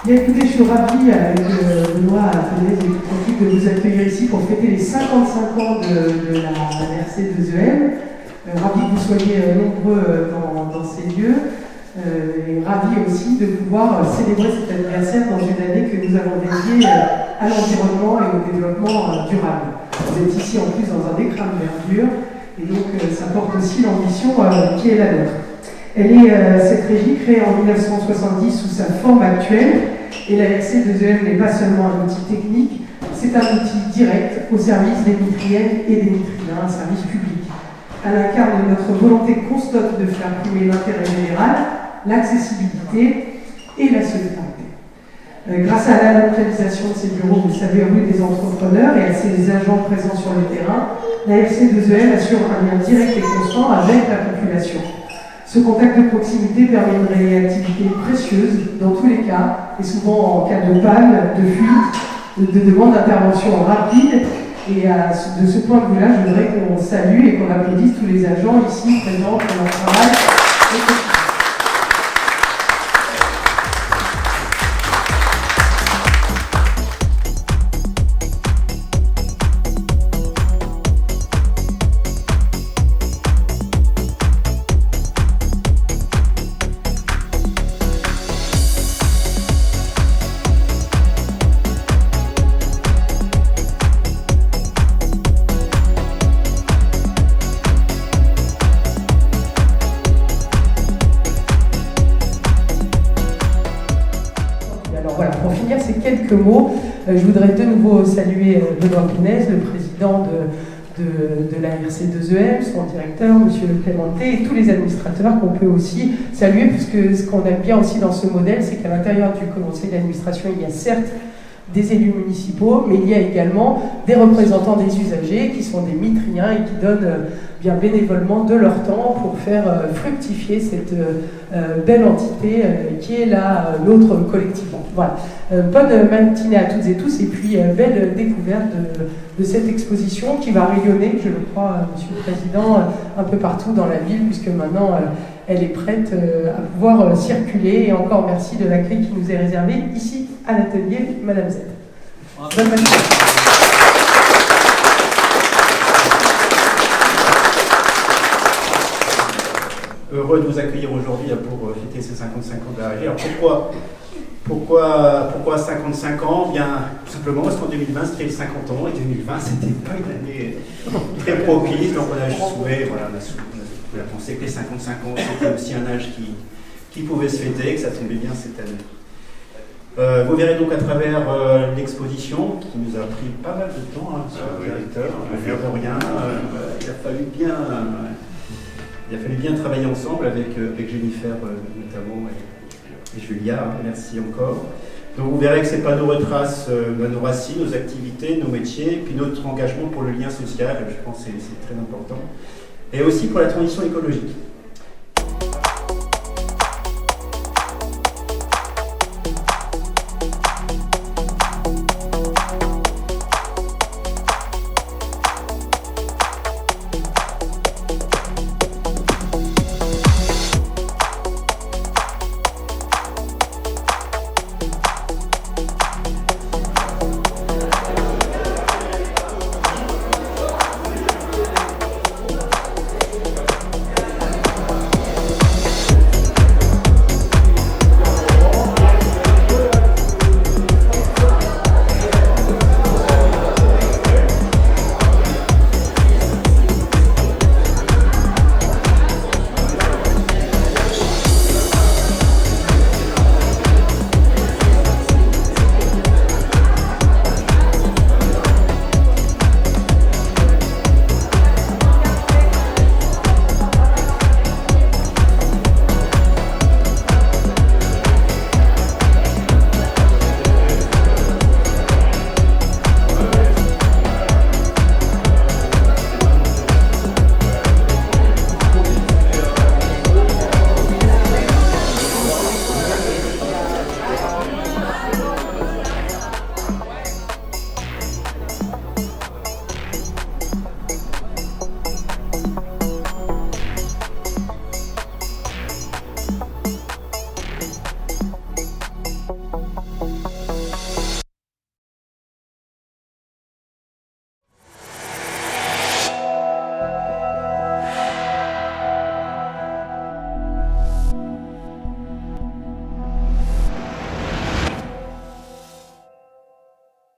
Bien écoutez, je suis ravie avec Benoît, Thérèse et toute l'équipe de vous accueillir ici pour fêter les 55 ans de la RC2EM. Ravi que vous soyez nombreux dans ces lieux. Et ravi aussi de pouvoir célébrer cet anniversaire dans une année que nous avons dédiée à l'environnement et au développement durable. Vous êtes ici en plus dans un écrin de verdure et donc ça porte aussi l'ambition qui est la nôtre. Cette régie créée en 1970 sous sa forme actuelle, et la RC2EM n'est pas seulement un outil technique, c'est un outil direct au service des Mitriennes et des Mitriens, un service public. Elle incarne notre volonté constante de faire primer l'intérêt général, l'accessibilité et la solidarité. Grâce à la localisation de ces bureaux, vous le savez, rue des entrepreneurs et à ses agents présents sur le terrain, la RC2EM assure un lien direct et constant avec la population. Ce contact de proximité permet une réactivité précieuse dans tous les cas, et souvent en cas de panne, de fuite, de demande d'intervention rapide. Et de ce point de vue-là, je voudrais qu'on salue et qu'on applaudisse tous les agents ici présents pour leur travail. Quelques mots. Je voudrais de nouveau saluer Benoît Pinez, le président de la RC2EM, son directeur, M. Clémenté, et tous les administrateurs qu'on peut aussi saluer, puisque ce qu'on aime bien aussi dans ce modèle, c'est qu'à l'intérieur du conseil d'administration, il y a certes des élus municipaux, mais il y a également des représentants des usagers qui sont des mitriens et qui donnent bien bénévolement de leur temps pour faire fructifier cette belle entité qui est la nôtre collectivement. Voilà. Bonne matinée à toutes et tous et puis belle découverte de cette exposition qui va rayonner, je le crois, Monsieur le Président, un peu partout dans la ville puisque maintenant elle est prête à pouvoir circuler et encore merci de l'accueil qui nous est réservé ici à l'atelier Madame Z. Bonne matinée. Heureux de vous accueillir aujourd'hui pour fêter ces 55 ans de la régie. Alors pourquoi 55 ans? Bien, tout simplement parce qu'en 2020 c'était les 50 ans et 2020 c'était pas une année très propice, donc on a trouvé, voilà, on a pensé que les 55 ans c'était aussi un âge qui pouvait se fêter, que ça tombait bien cette année. Vous verrez donc à travers l'exposition qui nous a pris pas mal de temps, monsieur le directeur, de rien, il a fallu bien travailler ensemble avec Jennifer notamment et Julia, merci encore. Donc vous verrez que ces panneaux retracent nos racines, nos activités, nos métiers, puis notre engagement pour le lien social, je pense que c'est très important, et aussi pour la transition écologique.